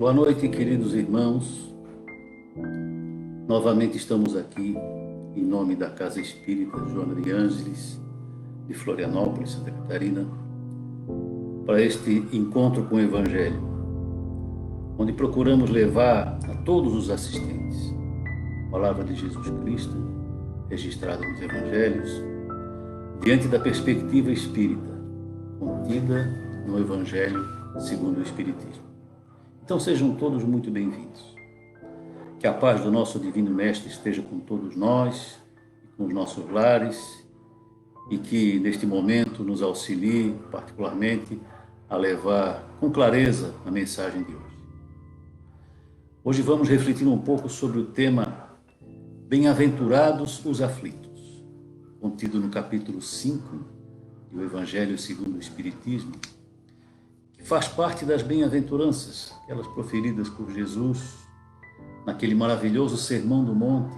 Boa noite, queridos irmãos. Novamente estamos aqui em nome da Casa Espírita Joana de Ângeles, de Florianópolis, Santa Catarina, para este encontro com o Evangelho, onde procuramos levar a todos os assistentes a palavra de Jesus Cristo, registrada nos Evangelhos, diante da perspectiva espírita, contida no Evangelho segundo o Espiritismo. Então sejam todos muito bem-vindos. Que a paz do nosso Divino Mestre esteja com todos nós, com os nossos lares, e que neste momento nos auxilie particularmente a levar com clareza a mensagem de hoje. Hoje vamos refletir um pouco sobre o tema Bem-aventurados os aflitos, contido no capítulo 5 do Evangelho segundo o Espiritismo, que faz parte das bem-aventuranças, aquelas proferidas por Jesus naquele maravilhoso Sermão do Monte,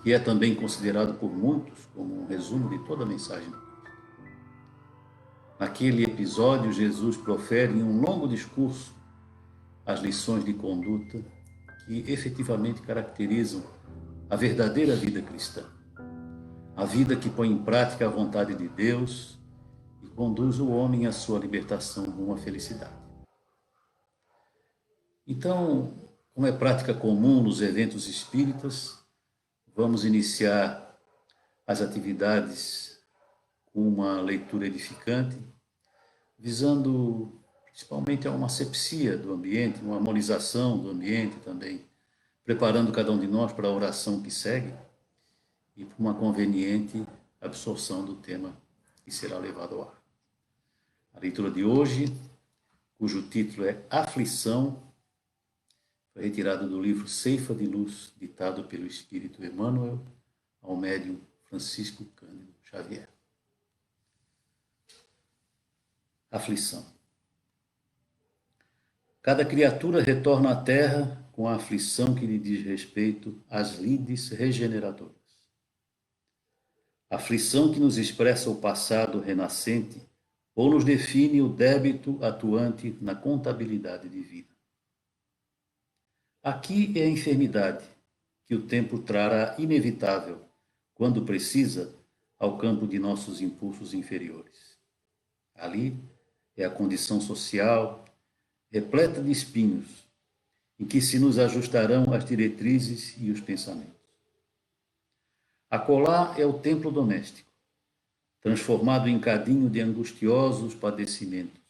que é também considerado por muitos como um resumo de toda a mensagem. Naquele episódio, Jesus profere em um longo discurso as lições de conduta que efetivamente caracterizam a verdadeira vida cristã, a vida que põe em prática a vontade de Deus e conduz o homem à sua libertação rumo à felicidade. Então, como é prática comum nos eventos espíritas, vamos iniciar as atividades com uma leitura edificante, visando principalmente a uma asepsia do ambiente, uma harmonização do ambiente também, preparando cada um de nós para a oração que segue e para uma conveniente absorção do tema que será levado ao ar. A leitura de hoje, cujo título é Aflição, foi retirado do livro Ceifa de Luz, ditado pelo Espírito Emmanuel ao médium Francisco Cândido Xavier. Aflição. Cada criatura retorna à terra com a aflição que lhe diz respeito às lides regeneradoras. Aflição que nos expressa o passado renascente ou nos define o débito atuante na contabilidade divina. Aqui é a enfermidade, que o tempo trará inevitável, quando precisa, ao campo de nossos impulsos inferiores. Ali é a condição social, repleta de espinhos, em que se nos ajustarão as diretrizes e os pensamentos. Acolá é o templo doméstico, transformado em cadinho de angustiosos padecimentos,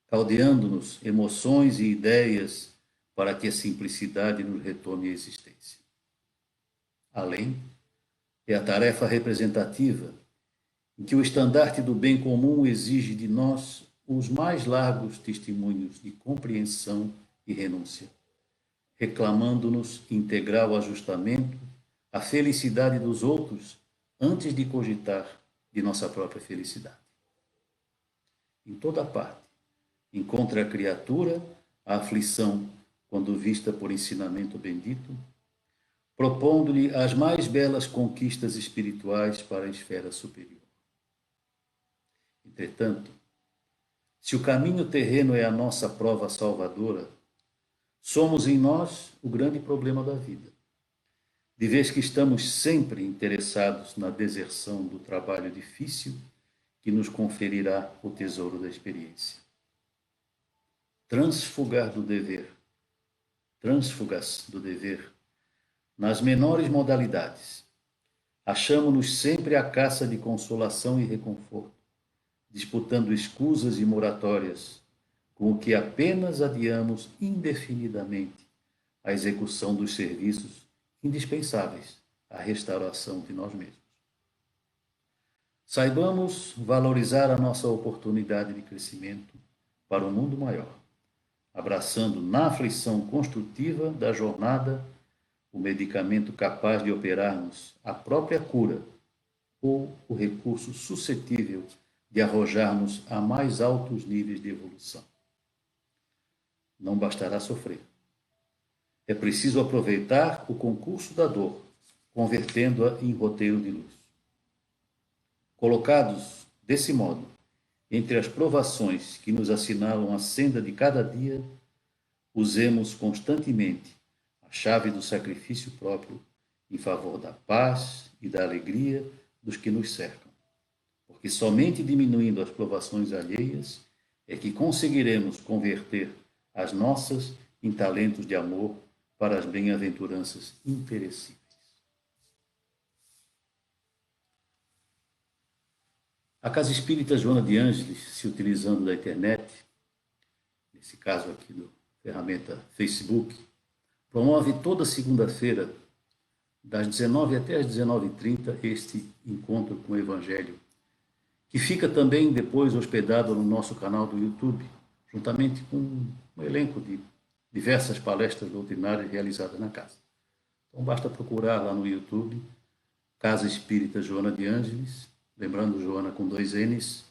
caldeando-nos emoções e ideias para que a simplicidade nos retome à existência. Além, é a tarefa representativa, em que o estandarte do bem comum exige de nós os mais largos testemunhos de compreensão e renúncia, reclamando-nos integral ajustamento à felicidade dos outros antes de cogitar de nossa própria felicidade. Em toda parte, encontra a criatura a aflição quando vista por ensinamento bendito, propondo-lhe as mais belas conquistas espirituais para a esfera superior. Entretanto, se o caminho terreno é a nossa prova salvadora, somos em nós o grande problema da vida, de vez que estamos sempre interessados na deserção do trabalho difícil que nos conferirá o tesouro da experiência. Transfugas do dever, nas menores modalidades, achamo-nos sempre à caça de consolação e reconforto, disputando escusas e moratórias, com o que apenas adiamos indefinidamente a execução dos serviços indispensáveis à restauração de nós mesmos. Saibamos valorizar a nossa oportunidade de crescimento para um mundo maior, abraçando na aflição construtiva da jornada o medicamento capaz de operar-nos a própria cura ou o recurso suscetível de arrojar-nos a mais altos níveis de evolução. Não bastará sofrer. É preciso aproveitar o concurso da dor, convertendo-a em roteiro de luz. Colocados desse modo, entre as provações que nos assinalam a senda de cada dia, usemos constantemente a chave do sacrifício próprio em favor da paz e da alegria dos que nos cercam, porque somente diminuindo as provações alheias é que conseguiremos converter as nossas em talentos de amor para as bem-aventuranças imperecíveis. A Casa Espírita Joana de Ângeles, se utilizando da internet, nesse caso aqui da ferramenta Facebook, promove toda segunda-feira, das 19 até as 19h30, este encontro com o Evangelho, que fica também depois hospedado no nosso canal do YouTube, juntamente com um elenco de diversas palestras doutrinárias realizadas na casa. Então basta procurar lá no YouTube, Casa Espírita Joana de Ângeles, lembrando Joana com 2 N's,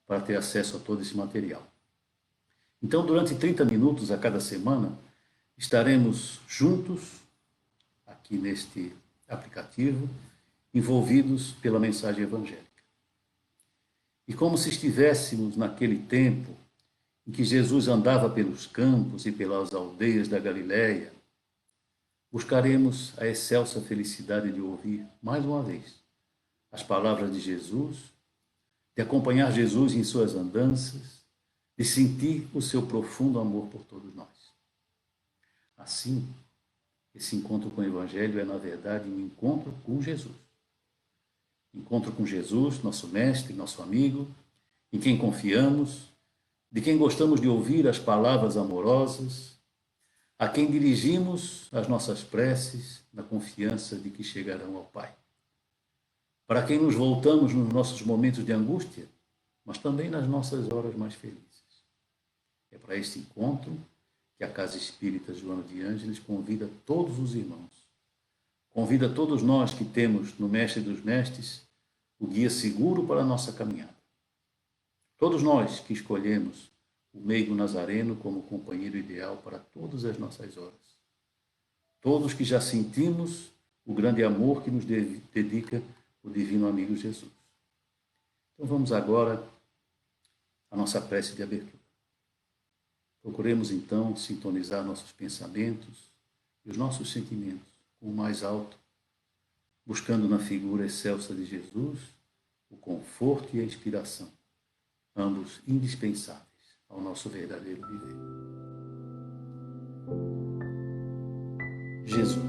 para ter acesso a todo esse material. Então, durante 30 minutos a cada semana, estaremos juntos, aqui neste aplicativo, envolvidos pela mensagem evangélica. E como se estivéssemos naquele tempo em que Jesus andava pelos campos e pelas aldeias da Galiléia, buscaremos a excelsa felicidade de ouvir, mais uma vez, as palavras de Jesus, de acompanhar Jesus em suas andanças, de sentir o seu profundo amor por todos nós. Assim, esse encontro com o Evangelho é, na verdade, um encontro com Jesus. Encontro com Jesus, nosso mestre, nosso amigo, em quem confiamos, de quem gostamos de ouvir as palavras amorosas, a quem dirigimos as nossas preces na confiança de que chegarão ao Pai. Para quem nos voltamos nos nossos momentos de angústia, mas também nas nossas horas mais felizes. É para este encontro que a Casa Espírita Joana de Ângeles convida todos os irmãos. Convida todos nós que temos no Mestre dos Mestres o guia seguro para a nossa caminhada. Todos nós que escolhemos o meigo nazareno como companheiro ideal para todas as nossas horas. Todos que já sentimos o grande amor que nos dedica o divino amigo Jesus. Então vamos agora à nossa prece de abertura. Procuremos então sintonizar nossos pensamentos e os nossos sentimentos com o mais alto, buscando na figura excelsa de Jesus o conforto e a inspiração, ambos indispensáveis ao nosso verdadeiro viver. Jesus,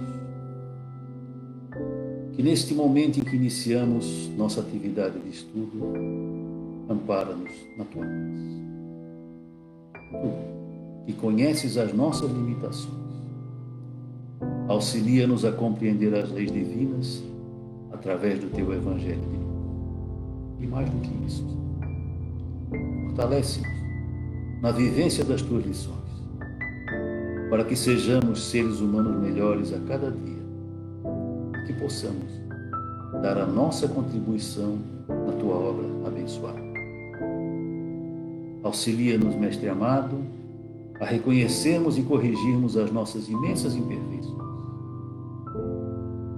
que neste momento em que iniciamos nossa atividade de estudo, ampara-nos na tua paz. Tu, que conheces as nossas limitações, auxilia-nos a compreender as leis divinas através do teu Evangelho de luz. E mais do que isso, fortalece-nos na vivência das tuas lições, para que sejamos seres humanos melhores a cada dia, e que possamos dar a nossa contribuição na tua obra abençoada. Auxilia-nos, Mestre amado, a reconhecermos e corrigirmos as nossas imensas imperfeições.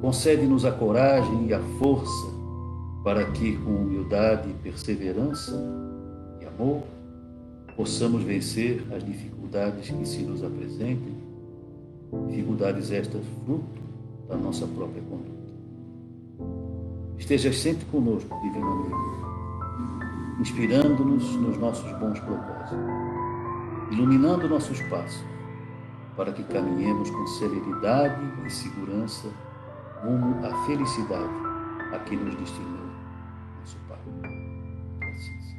Concede-nos a coragem e a força para que, com humildade, perseverança e amor, possamos vencer as dificuldades que se nos apresentem, dificuldades estas fruto da nossa própria conduta. Estejas sempre conosco, divino amigo, inspirando-nos nos nossos bons propósitos, iluminando nossos passos, para que caminhemos com celeridade e segurança rumo à felicidade a que nos destinou nosso Pai. Assim seja.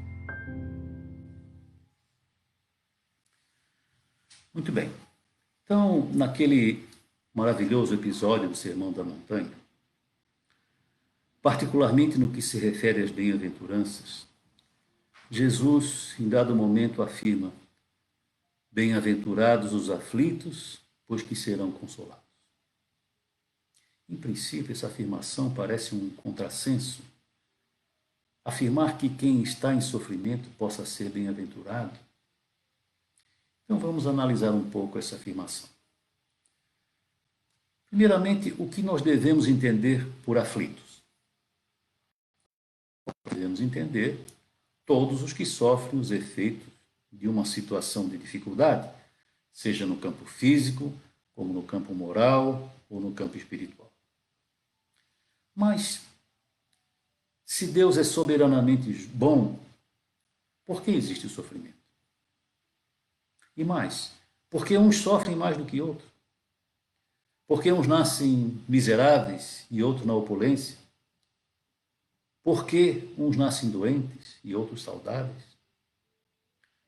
Muito bem. Então, naquele maravilhoso episódio do Sermão da Montanha, particularmente no que se refere às bem-aventuranças, Jesus, em dado momento, afirma: bem-aventurados os aflitos, pois que serão consolados. Em princípio, essa afirmação parece um contrassenso. Afirmar que quem está em sofrimento possa ser bem-aventurado. Então vamos analisar um pouco essa afirmação. Primeiramente, o que nós devemos entender por aflitos? Devemos entender todos os que sofrem os efeitos de uma situação de dificuldade, seja no campo físico, como no campo moral ou no campo espiritual. Mas, se Deus é soberanamente bom, por que existe o sofrimento? E mais, por que uns sofrem mais do que outros? Por que uns nascem miseráveis e outros na opulência? Por que uns nascem doentes e outros saudáveis?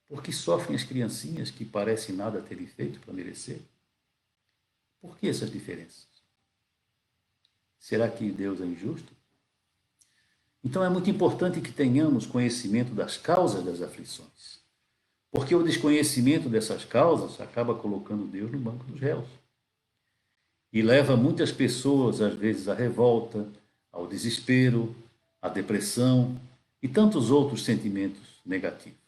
Por que sofrem as criancinhas que parecem nada terem feito para merecer? Por que essas diferenças? Será que Deus é injusto? Então é muito importante que tenhamos conhecimento das causas das aflições, porque o desconhecimento dessas causas acaba colocando Deus no banco dos réus e leva muitas pessoas, às vezes, à revolta, ao desespero, à depressão e tantos outros sentimentos negativos.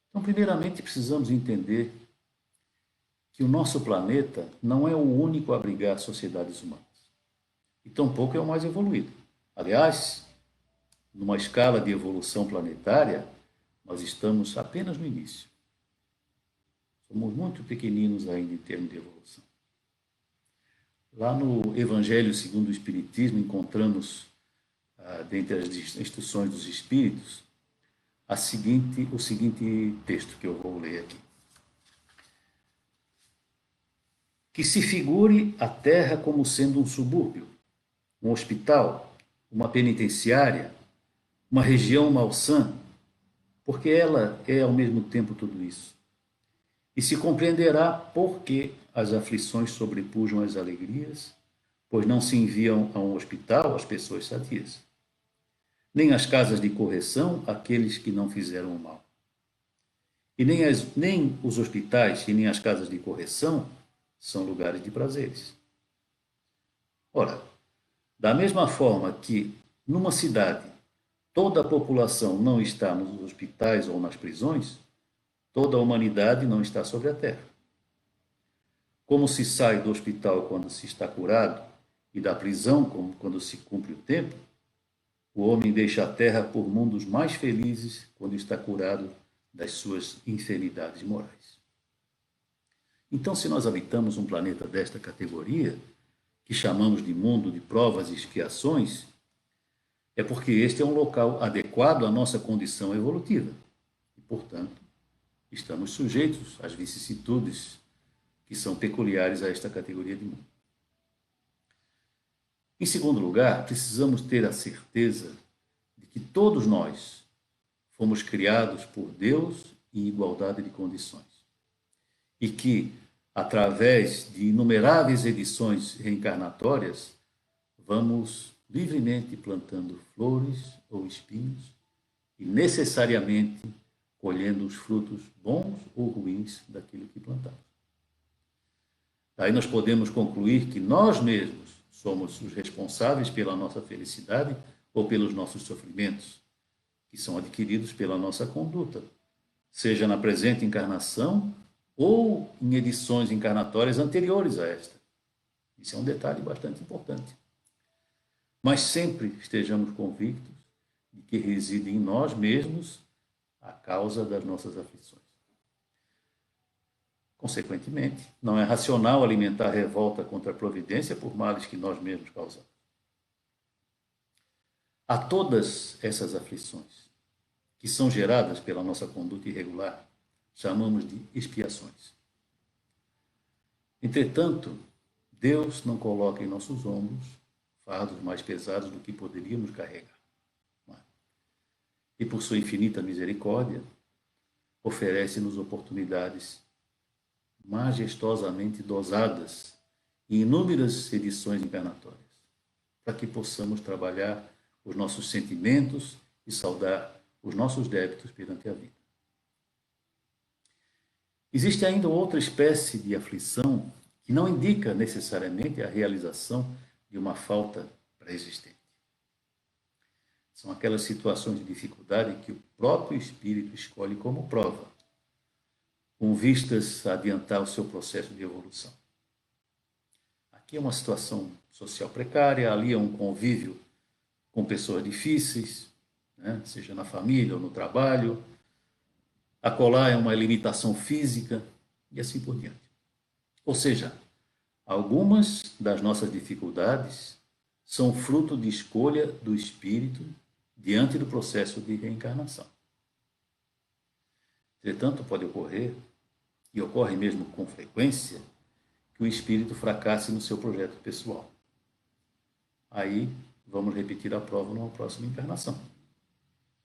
Então, primeiramente, precisamos entender que o nosso planeta não é o único a abrigar sociedades humanas, e tampouco é o mais evoluído. Aliás, numa escala de evolução planetária, nós estamos apenas no início. Somos muito pequeninos ainda em termos de evolução. Lá no Evangelho segundo o Espiritismo, encontramos, dentre as instruções dos Espíritos, o seguinte texto que eu vou ler aqui. Que se figure a Terra como sendo um subúrbio, um hospital, uma penitenciária, uma região malsã, porque ela é ao mesmo tempo tudo isso. E se compreenderá por que as aflições sobrepujam as alegrias, pois não se enviam a um hospital as pessoas sadias, nem às casas de correção aqueles que não fizeram o mal. E nem os hospitais e nem as casas de correção são lugares de prazeres. Ora, da mesma forma que numa cidade toda a população não está nos hospitais ou nas prisões, toda a humanidade não está sobre a terra. Como se sai do hospital quando se está curado e da prisão quando se cumpre o tempo, o homem deixa a terra por mundos mais felizes quando está curado das suas enfermidades morais. Então, se nós habitamos um planeta desta categoria, que chamamos de mundo de provas e expiações, é porque este é um local adequado à nossa condição evolutiva. E, portanto, estamos sujeitos às vicissitudes que são peculiares a esta categoria de mundo. Em segundo lugar, precisamos ter a certeza de que todos nós fomos criados por Deus em igualdade de condições e que, através de inumeráveis edições reencarnatórias, vamos livremente plantando flores ou espinhos e necessariamente colhendo os frutos bons ou ruins daquilo que plantamos. Daí nós podemos concluir que nós mesmos somos os responsáveis pela nossa felicidade ou pelos nossos sofrimentos, que são adquiridos pela nossa conduta, seja na presente encarnação ou em edições encarnatórias anteriores a esta. Isso é um detalhe bastante importante. Mas sempre estejamos convictos de que reside em nós mesmos a causa das nossas aflições. Consequentemente, não é racional alimentar revolta contra a providência por males que nós mesmos causamos. A todas essas aflições, que são geradas pela nossa conduta irregular, chamamos de expiações. Entretanto, Deus não coloca em nossos ombros fardos mais pesados do que poderíamos carregar. E por sua infinita misericórdia, oferece-nos oportunidades majestosamente dosadas em inúmeras edições encarnatórias, para que possamos trabalhar os nossos sentimentos e saldar os nossos débitos perante a vida. Existe ainda outra espécie de aflição que não indica necessariamente a realização de uma falta pré-existente. São aquelas situações de dificuldade que o próprio espírito escolhe como prova, com vistas a adiantar o seu processo de evolução. Aqui é uma situação social precária, ali é um convívio com pessoas difíceis, né? Seja na família ou no trabalho. Acolá é uma limitação física, e assim por diante. Ou seja, algumas das nossas dificuldades são fruto de escolha do espírito diante do processo de reencarnação. Entretanto, pode ocorrer, e ocorre mesmo com frequência, que o espírito fracasse no seu projeto pessoal. Aí, vamos repetir a prova numa próxima encarnação.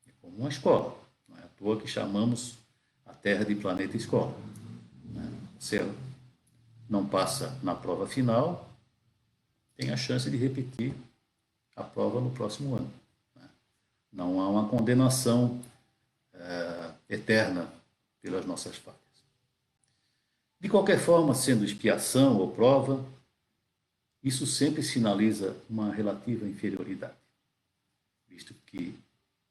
É como uma escola. Não é à toa que chamamos a Terra de planeta escola. Se ela não passa na prova final, tem a chance de repetir a prova no próximo ano. Não há uma condenação eterna pelas nossas falhas. De qualquer forma, sendo expiação ou prova, isso sempre sinaliza uma relativa inferioridade, visto que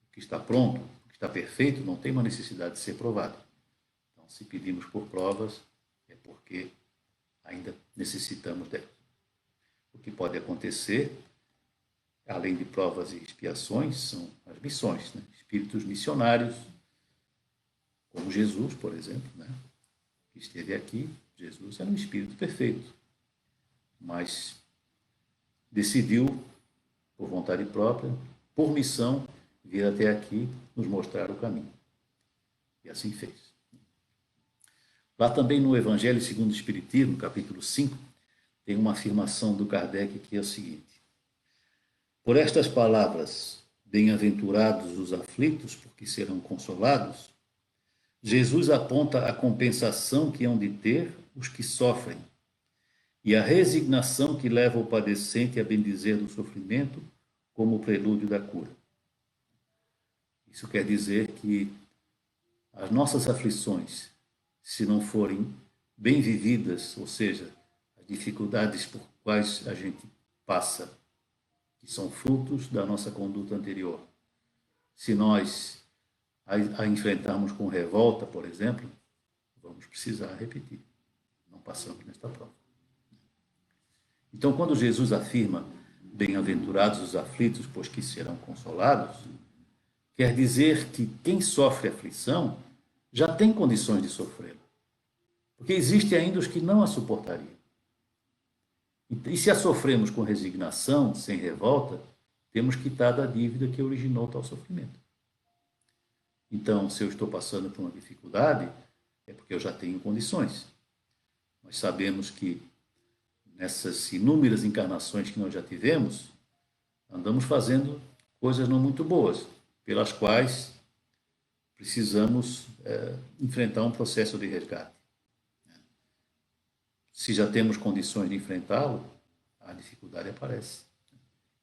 o que está pronto, o que está perfeito, não tem uma necessidade de ser provado. Então, se pedimos por provas, é porque ainda necessitamos delas. O que pode acontecer, além de provas e expiações, são as missões, né? Espíritos missionários, como Jesus, por exemplo, né? Que esteve aqui. Jesus era um espírito perfeito, mas decidiu, por vontade própria, por missão, vir até aqui nos mostrar o caminho. E assim fez. Lá também no Evangelho segundo o Espiritismo, capítulo 5, tem uma afirmação do Kardec que é o seguinte: por estas palavras, bem-aventurados os aflitos, porque serão consolados, Jesus aponta a compensação que hão de ter os que sofrem e a resignação que leva o padecente a bendizer do sofrimento como o prelúdio da cura. Isso quer dizer que as nossas aflições, se não forem bem vividas, ou seja, as dificuldades por quais a gente passa, que são frutos da nossa conduta anterior, se nós a enfrentarmos com revolta, por exemplo, vamos precisar repetir. Não passamos nesta prova. Então, quando Jesus afirma bem-aventurados os aflitos, pois que serão consolados, quer dizer que quem sofre aflição já tem condições de sofrê-la. Porque existem ainda os que não a suportariam. E se a sofremos com resignação, sem revolta, temos quitado a dívida que originou tal sofrimento. Então, se eu estou passando por uma dificuldade, é porque eu já tenho condições. Nós sabemos que nessas inúmeras encarnações que nós já tivemos, andamos fazendo coisas não muito boas, pelas quais precisamos enfrentar um processo de resgate. Se já temos condições de enfrentá-lo, a dificuldade aparece.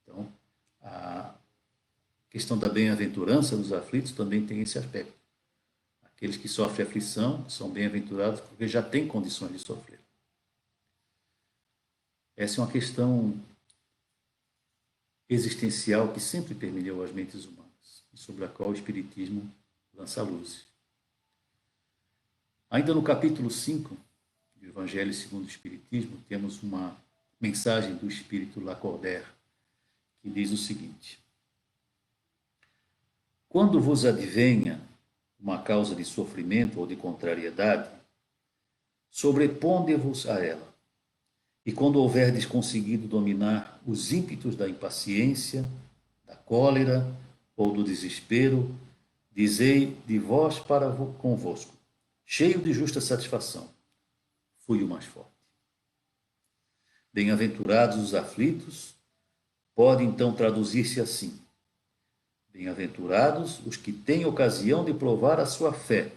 Então, a questão da bem-aventurança dos aflitos também tem esse aspecto. Aqueles que sofrem aflição são bem-aventurados porque já têm condições de sofrer. Essa é uma questão existencial que sempre permeou as mentes humanas e sobre a qual o Espiritismo lança luz. Ainda no capítulo 5 do Evangelho segundo o Espiritismo, temos uma mensagem do Espírito Lacordaire, que diz o seguinte: quando vos advenha uma causa de sofrimento ou de contrariedade, sobreponde-vos a ela. E quando houverdes conseguido dominar os ímpetos da impaciência, da cólera ou do desespero, dizei de vós para convosco, cheio de justa satisfação: fui o mais forte. Bem-aventurados os aflitos, pode então traduzir-se assim: bem-aventurados os que têm ocasião de provar a sua fé,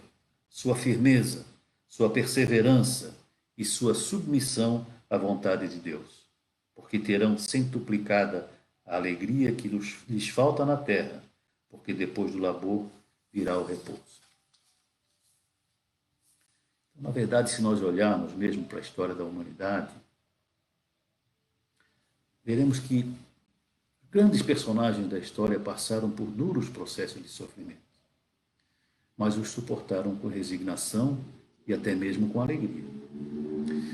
sua firmeza, sua perseverança e sua submissão à vontade de Deus, porque terão centuplicada a alegria que lhes falta na terra, porque depois do labor virá o repouso. Na verdade, se nós olharmos mesmo para a história da humanidade, veremos que grandes personagens da história passaram por duros processos de sofrimento, mas os suportaram com resignação e até mesmo com alegria.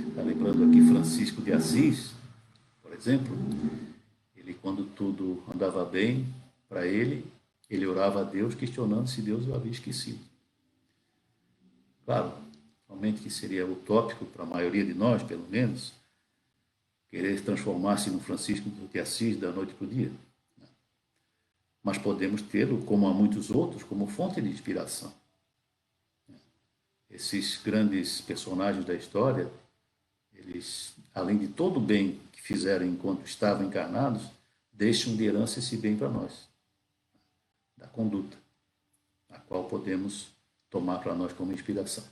Está lembrando aqui Francisco de Assis, por exemplo, ele, quando tudo andava bem para ele orava a Deus questionando se Deus o havia esquecido. Claro, Realmente que seria utópico para a maioria de nós, pelo menos, querer transformar-se no Francisco de Assis da noite para o dia. Mas podemos tê-lo, como há muitos outros, como fonte de inspiração. Esses grandes personagens da história, eles, além de todo o bem que fizeram enquanto estavam encarnados, deixam de herança esse bem para nós, da conduta, a qual podemos tomar para nós como inspiração.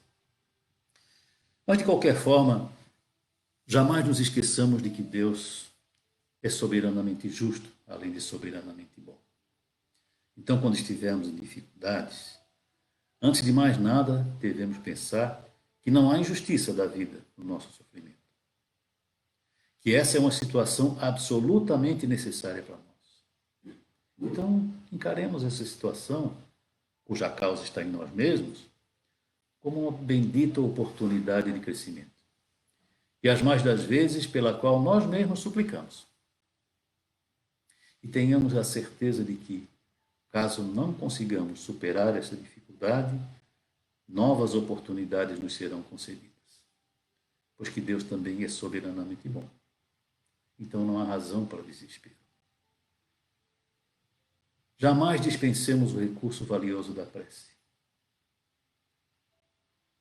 Mas, de qualquer forma, jamais nos esqueçamos de que Deus é soberanamente justo, além de soberanamente bom. Então, quando estivermos em dificuldades, antes de mais nada, devemos pensar que não há injustiça da vida no nosso sofrimento. Que essa é uma situação absolutamente necessária para nós. Então, encaremos essa situação, cuja causa está em nós mesmos, como uma bendita oportunidade de crescimento. E as mais das vezes pela qual nós mesmos suplicamos. E tenhamos a certeza de que, caso não consigamos superar essa dificuldade, novas oportunidades nos serão concedidas. Pois que Deus também é soberanamente bom. Então não há razão para desespero. Jamais dispensemos o recurso valioso da prece.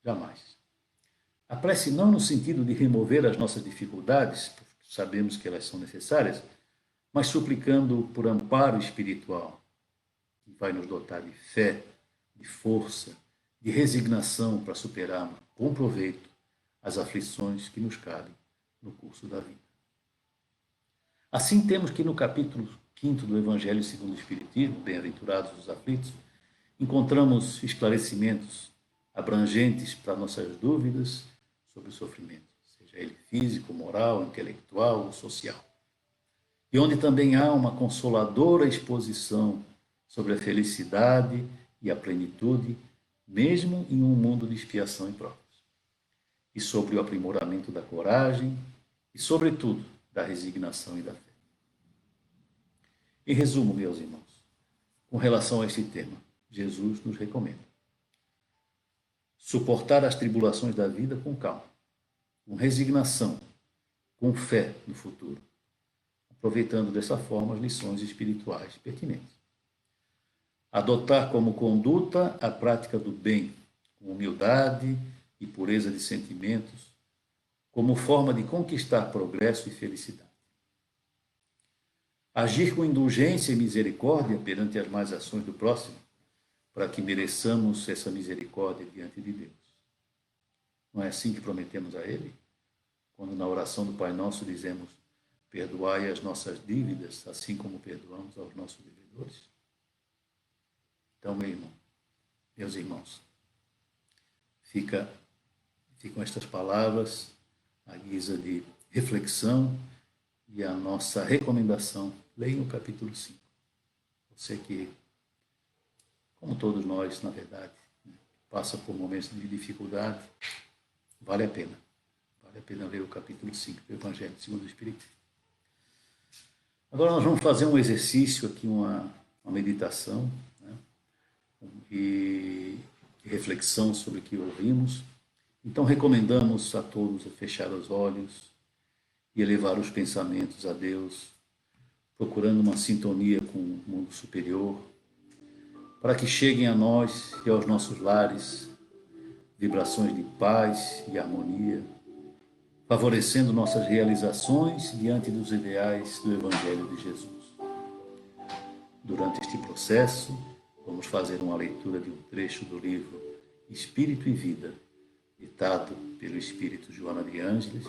Jamais. A prece não no sentido de remover as nossas dificuldades, porque sabemos que elas são necessárias, mas suplicando por amparo espiritual, que vai nos dotar de fé, de força, de resignação para superarmos com proveito as aflições que nos cabem no curso da vida. Assim temos que no capítulo 5º do Evangelho segundo o Espiritismo, Bem-aventurados os aflitos, encontramos esclarecimentos abrangentes para nossas dúvidas sobre o sofrimento, seja ele físico, moral, intelectual ou social. E onde também há uma consoladora exposição sobre a felicidade e a plenitude, mesmo em um mundo de expiação e provas. E sobre o aprimoramento da coragem e, sobretudo, da resignação e da fé. Em resumo, meus irmãos, com relação a este tema, Jesus nos recomenda suportar as tribulações da vida com calma, com resignação, com fé no futuro, aproveitando dessa forma as lições espirituais pertinentes. Adotar como conduta a prática do bem, com humildade e pureza de sentimentos, como forma de conquistar progresso e felicidade. Agir com indulgência e misericórdia perante as más ações do próximo, para que mereçamos essa misericórdia diante de Deus. Não é assim que prometemos a Ele? Quando na oração do Pai Nosso dizemos: perdoai as nossas dívidas, assim como perdoamos aos nossos devedores. Então, meu irmão, meus irmãos, ficam estas palavras à guisa de reflexão e a nossa recomendação. Leiam o capítulo 5. Você que, como todos nós, na verdade, passa por momentos de dificuldade, vale a pena. Vale a pena ler o capítulo 5 do Evangelho segundo o Espiritismo. Agora nós vamos fazer um exercício aqui, uma meditação, né? E reflexão sobre o que ouvimos. Então recomendamos a todos a fechar os olhos e elevar os pensamentos a Deus, procurando uma sintonia com o mundo superior, para que cheguem a nós e aos nossos lares vibrações de paz e harmonia, favorecendo nossas realizações diante dos ideais do Evangelho de Jesus. Durante este processo, vamos fazer uma leitura de um trecho do livro Espírito e Vida, ditado pelo Espírito Joana de Ângeles,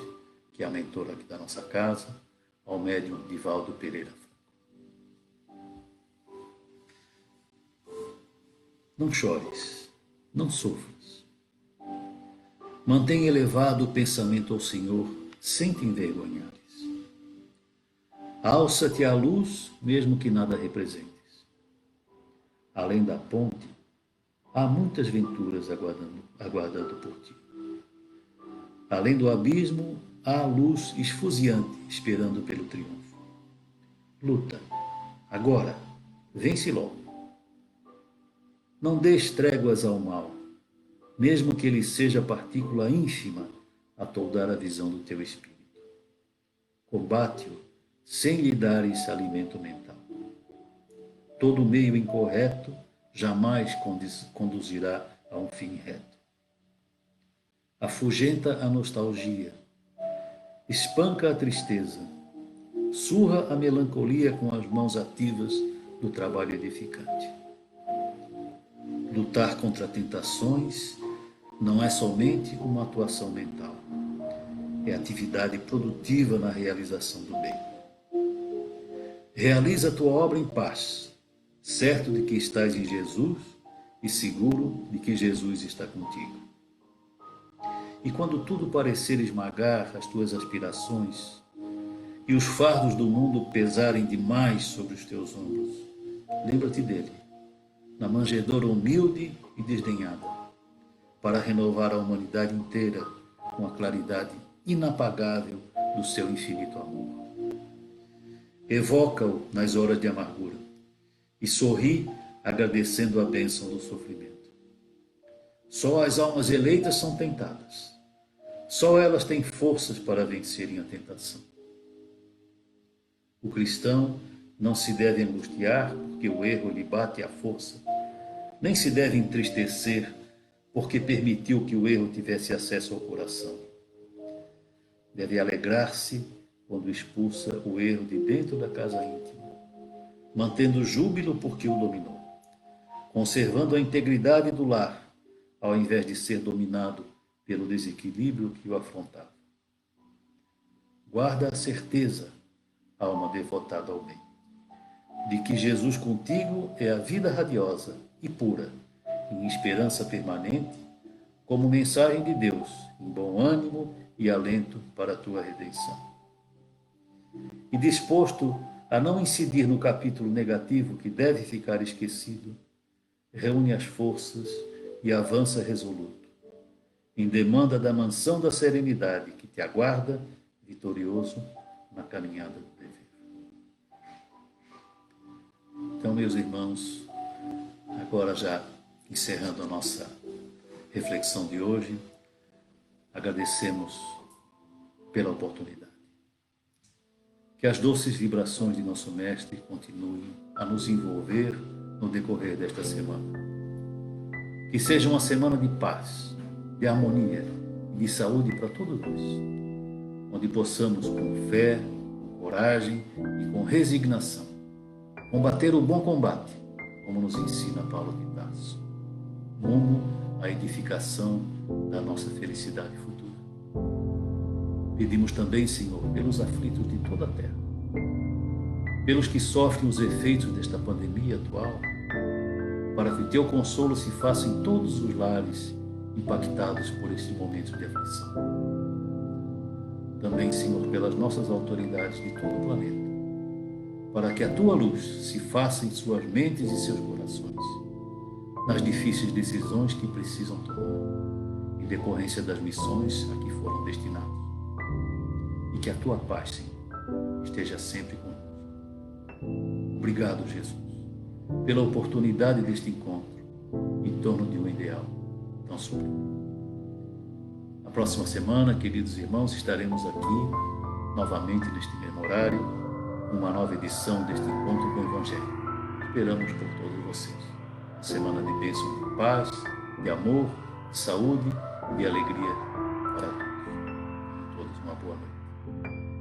que é a mentora aqui da nossa casa, ao médium Divaldo Pereira. Não chores, não sofras. Mantém elevado o pensamento ao Senhor, sem te envergonhares. Alça-te à luz, mesmo que nada representes. Além da ponte, há muitas venturas aguardando por ti. Além do abismo, há a luz esfuziante esperando pelo triunfo. Luta, agora, vence logo. Não dês tréguas ao mal, mesmo que ele seja partícula ínfima a toldar a visão do teu espírito. Combate-o sem lhe dares alimento mental. Todo meio incorreto jamais conduzirá a um fim reto. Afugenta a nostalgia, espanca a tristeza, surra a melancolia com as mãos ativas do trabalho edificante. Lutar contra tentações não é somente uma atuação mental, é atividade produtiva na realização do bem. Realiza a tua obra em paz, certo de que estás em Jesus e seguro de que Jesus está contigo. E quando tudo parecer esmagar as tuas aspirações e os fardos do mundo pesarem demais sobre os teus ombros, lembra-te dele, na manjedoura humilde e desdenhada, para renovar a humanidade inteira com a claridade inapagável do seu infinito amor. Evoca-o nas horas de amargura e sorri agradecendo a bênção do sofrimento. Só as almas eleitas são tentadas. Só elas têm forças para vencerem a tentação. O cristão não se deve angustiar porque o erro lhe bate à força, nem se deve entristecer porque permitiu que o erro tivesse acesso ao coração. Deve alegrar-se quando expulsa o erro de dentro da casa íntima, mantendo o júbilo porque o dominou, conservando a integridade do lar, ao invés de ser dominado pelo desequilíbrio que o afrontava. Guarda a certeza, alma devotada ao bem, de que Jesus contigo é a vida radiosa e pura, em esperança permanente, como mensagem de Deus, em bom ânimo e alento para a tua redenção. E disposto a não incidir no capítulo negativo que deve ficar esquecido, reúne as forças e avança resoluto, em demanda da mansão da serenidade que te aguarda vitorioso na caminhada do dever. Então, meus irmãos, agora já encerrando a nossa reflexão de hoje, agradecemos pela oportunidade. Que as doces vibrações de nosso Mestre continuem a nos envolver no decorrer desta semana. Que seja uma semana de paz, de harmonia e de saúde para todos nós, onde possamos com fé, com coragem e com resignação combater o bom combate, como nos ensina Paulo de Tarso, rumo à edificação da nossa felicidade futura. Pedimos também, Senhor, pelos aflitos de toda a terra, pelos que sofrem os efeitos desta pandemia atual, para que o teu consolo se faça em todos os lares impactados por este momento de aflição. Também, Senhor, pelas nossas autoridades de todo o planeta, para que a tua luz se faça em suas mentes e seus corações, nas difíceis decisões que precisam tomar, em decorrência das missões a que foram destinados. E que a tua paz, Senhor, esteja sempre conosco. Obrigado, Jesus, pela oportunidade deste encontro em torno de um ideal tão sublime. Na próxima semana, queridos irmãos, estaremos aqui novamente neste mesmo horário, uma nova edição deste encontro com o Evangelho. Esperamos por todos vocês. Uma semana de bênção, de paz, de amor, de saúde e de alegria para todos. Todos uma boa noite.